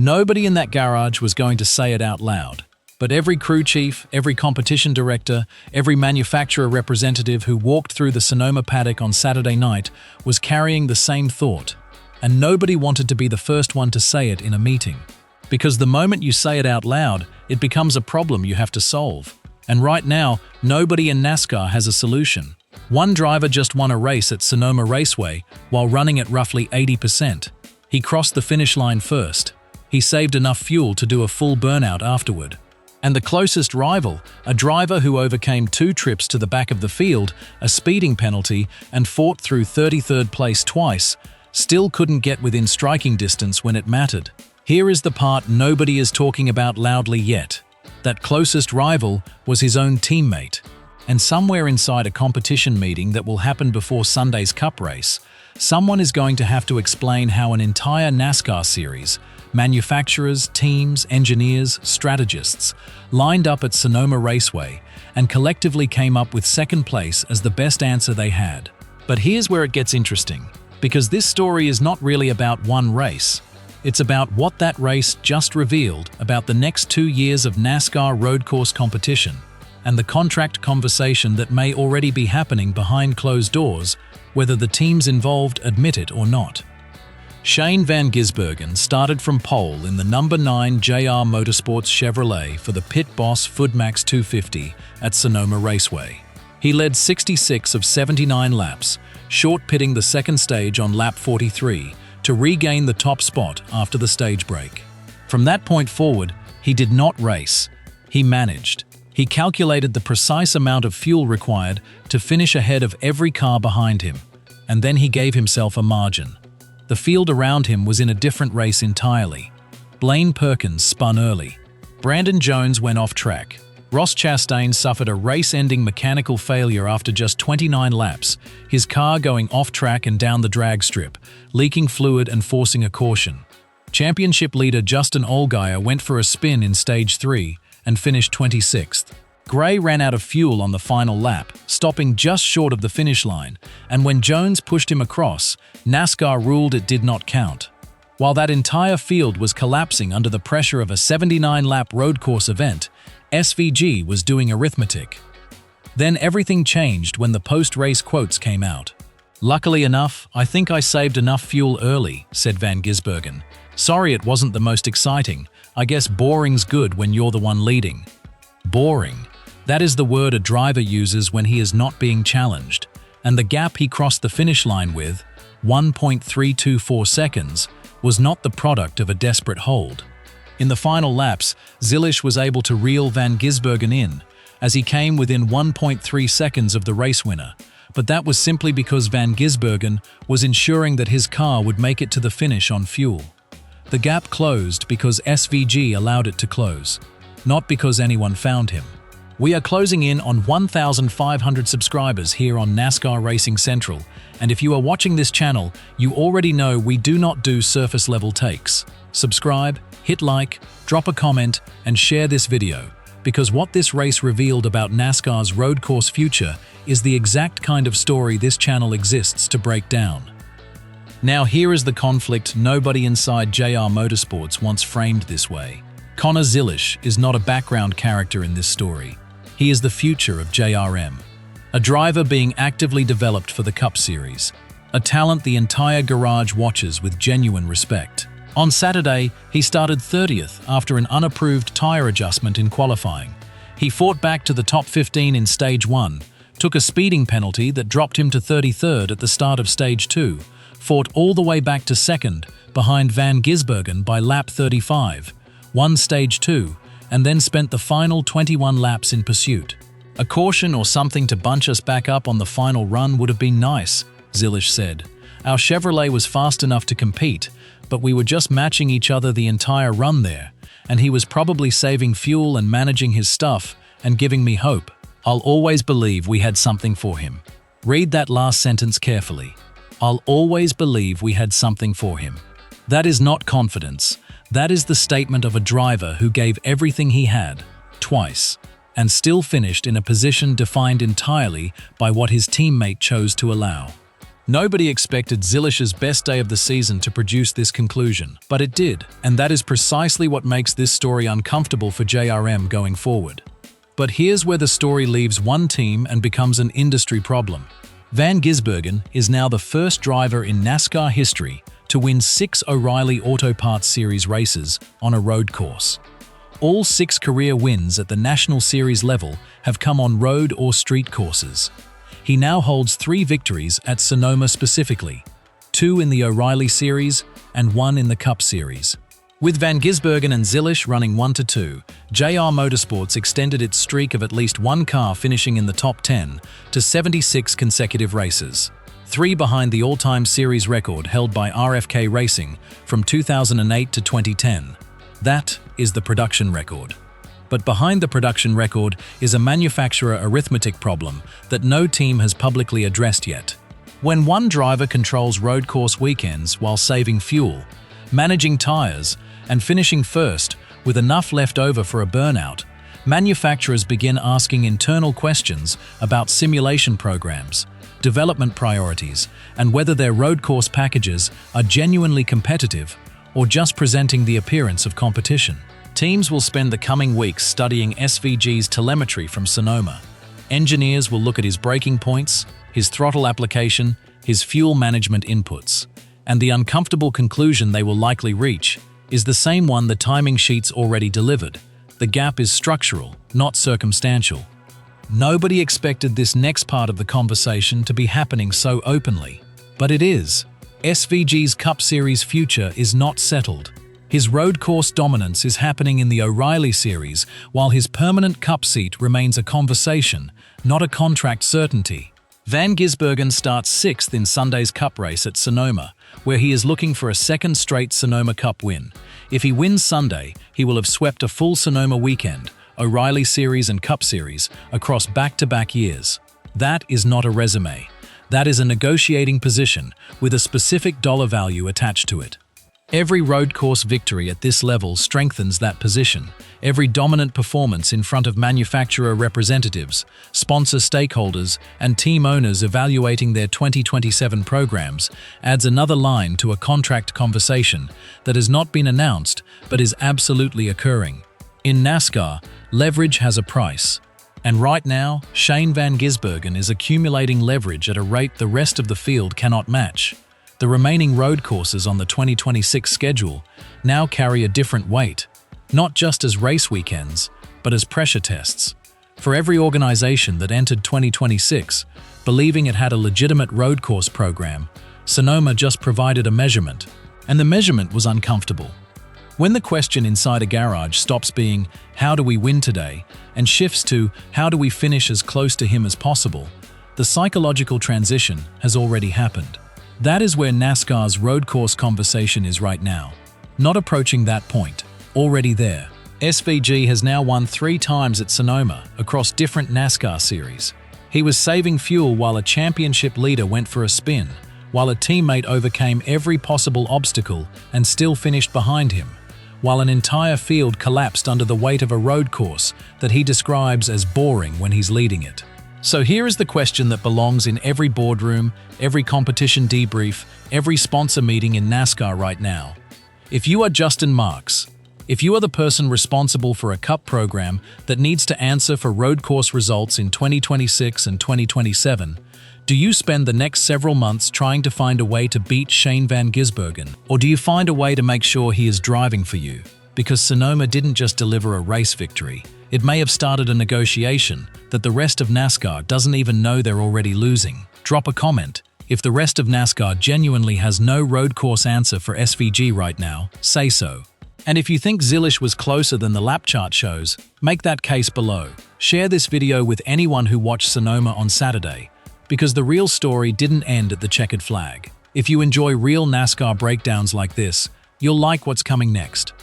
Nobody in that garage was going to say it out loud. But every crew chief, every competition director, every manufacturer representative who walked through the Sonoma paddock on Saturday night was carrying the same thought. And nobody wanted to be the first one to say it in a meeting. Because the moment you say it out loud, it becomes a problem you have to solve. And right now, nobody in NASCAR has a solution. One driver just won a race at Sonoma Raceway while running at roughly 80%. He crossed the finish line first. He saved enough fuel to do a full burnout afterward. And the closest rival, a driver who overcame 2 trips to the back of the field, a speeding penalty, and fought through 33rd place twice, still couldn't get within striking distance when it mattered. Here is the part nobody is talking about loudly yet. That closest rival was his own teammate. And somewhere inside a competition meeting that will happen before Sunday's Cup race, someone is going to have to explain how an entire NASCAR series, manufacturers, teams, engineers, strategists, lined up at Sonoma Raceway and collectively came up with second place as the best answer they had. But here's where it gets interesting, because this story is not really about one race. It's about what that race just revealed about the next 2 years of NASCAR road course competition and the contract conversation that may already be happening behind closed doors, whether the teams involved admit it or not. Shane Van Gisbergen started from pole in the number 9 JR Motorsports Chevrolet for the Pit Boss Foodmax 250 at Sonoma Raceway. He led 66 of 79 laps, short-pitting the second stage on lap 43 to regain the top spot after the stage break. From that point forward, he did not race. He managed. He calculated the precise amount of fuel required to finish ahead of every car behind him, and then he gave himself a margin. The field around him was in a different race entirely. Blaine Perkins spun early. Brandon Jones went off track. Ross Chastain suffered a race-ending mechanical failure after just 29 laps, his car going off track and down the drag strip, leaking fluid and forcing a caution. Championship leader Justin Allgaier went for a spin in Stage 3 and finished 26th. Gray ran out of fuel on the final lap, stopping just short of the finish line, and when Jones pushed him across, NASCAR ruled it did not count. While that entire field was collapsing under the pressure of a 79-lap road course event, SVG was doing arithmetic. Then everything changed when the post-race quotes came out. "Luckily enough, I think I saved enough fuel early," said Van Gisbergen. "Sorry it wasn't the most exciting. I guess boring's good when you're the one leading." Boring. That is the word a driver uses when he is not being challenged, and the gap he crossed the finish line with, 1.324 seconds, was not the product of a desperate hold. In the final laps, Zilisch was able to reel Van Gisbergen in, as he came within 1.3 seconds of the race winner, but that was simply because Van Gisbergen was ensuring that his car would make it to the finish on fuel. The gap closed because SVG allowed it to close, not because anyone found him. We are closing in on 1,500 subscribers here on NASCAR Racing Central, and if you are watching this channel, you already know we do not do surface-level takes. Subscribe, hit like, drop a comment, and share this video, because what this race revealed about NASCAR's road course future is the exact kind of story this channel exists to break down. Now here is the conflict nobody inside JR Motorsports once framed this way. Connor Zilisch is not a background character in this story. He is the future of JRM. A driver being actively developed for the Cup Series. A talent the entire garage watches with genuine respect. On Saturday, he started 30th after an unapproved tire adjustment in qualifying. He fought back to the top 15 in Stage 1, took a speeding penalty that dropped him to 33rd at the start of Stage 2, fought all the way back to 2nd behind Van Gisbergen by lap 35, won Stage 2, and then spent the final 21 laps in pursuit. "A caution or something to bunch us back up on the final run would have been nice," Zilisch said. "Our Chevrolet was fast enough to compete, but we were just matching each other the entire run there, and he was probably saving fuel and managing his stuff and giving me hope. I'll always believe we had something for him." Read that last sentence carefully. "I'll always believe we had something for him." That is not confidence. That is the statement of a driver who gave everything he had, twice, and still finished in a position defined entirely by what his teammate chose to allow. Nobody expected Zilish's best day of the season to produce this conclusion, but it did, and that is precisely what makes this story uncomfortable for JRM going forward. But here's where the story leaves one team and becomes an industry problem. Van Gisbergen is now the first driver in NASCAR history to win 6 O'Reilly Auto Parts Series races on a road course. All 6 career wins at the National Series level have come on road or street courses. He now holds 3 victories at Sonoma specifically, 2 in the O'Reilly Series and 1 in the Cup Series. With Van Gisbergen and Zilish running 1-2, JR Motorsports extended its streak of at least one car finishing in the top 10 to 76 consecutive races, 3 behind the all-time series record held by RFK Racing from 2008 to 2010. That is the production record. But behind the production record is a manufacturer arithmetic problem that no team has publicly addressed yet. When one driver controls road course weekends while saving fuel, managing tires, and finishing first with enough left over for a burnout, manufacturers begin asking internal questions about simulation programs, development priorities, and whether their road course packages are genuinely competitive or just presenting the appearance of competition. Teams will spend the coming weeks studying SVG's telemetry from Sonoma. Engineers will look at his braking points, his throttle application, his fuel management inputs, and the uncomfortable conclusion they will likely reach is the same one the timing sheets already delivered. The gap is structural, not circumstantial. Nobody expected this next part of the conversation to be happening so openly, but it is. SVG's Cup Series future is not settled. His road course dominance is happening in the O'Reilly Series, while his permanent Cup seat remains a conversation, not a contract certainty. Van Gisbergen starts 6th in Sunday's Cup race at Sonoma, where he is looking for a second straight Sonoma Cup win. If he wins Sunday, he will have swept a full Sonoma weekend, O'Reilly Series and Cup Series, across back-to-back years. That is not a resume. That is a negotiating position with a specific dollar value attached to it. Every road course victory at this level strengthens that position. Every dominant performance in front of manufacturer representatives, sponsor stakeholders, and team owners evaluating their 2027 programs adds another line to a contract conversation that has not been announced but is absolutely occurring. In NASCAR, leverage has a price. And right now, Shane Van Gisbergen is accumulating leverage at a rate the rest of the field cannot match. The remaining road courses on the 2026 schedule now carry a different weight, not just as race weekends, but as pressure tests. For every organization that entered 2026, believing it had a legitimate road course program, Sonoma just provided a measurement, and the measurement was uncomfortable. When the question inside a garage stops being, "How do we win today?" and shifts to, "How do we finish as close to him as possible?" the psychological transition has already happened. That is where NASCAR's road course conversation is right now. Not approaching that point, already there. SVG has now won 3 times at Sonoma across different NASCAR series. He was saving fuel while a championship leader went for a spin, while a teammate overcame every possible obstacle and still finished behind him, while an entire field collapsed under the weight of a road course that he describes as boring when he's leading it. So here is the question that belongs in every boardroom, every competition debrief, every sponsor meeting in NASCAR right now. If you are Justin Marks, if you are the person responsible for a Cup program that needs to answer for road course results in 2026 and 2027, do you spend the next several months trying to find a way to beat Shane Van Gisbergen? Or do you find a way to make sure he is driving for you? Because Sonoma didn't just deliver a race victory. It may have started a negotiation that the rest of NASCAR doesn't even know they're already losing. Drop a comment. If the rest of NASCAR genuinely has no road course answer for SVG right now, say so. And if you think Zilish was closer than the lap chart shows, make that case below. Share this video with anyone who watched Sonoma on Saturday, because the real story didn't end at the checkered flag. If you enjoy real NASCAR breakdowns like this, you'll like what's coming next.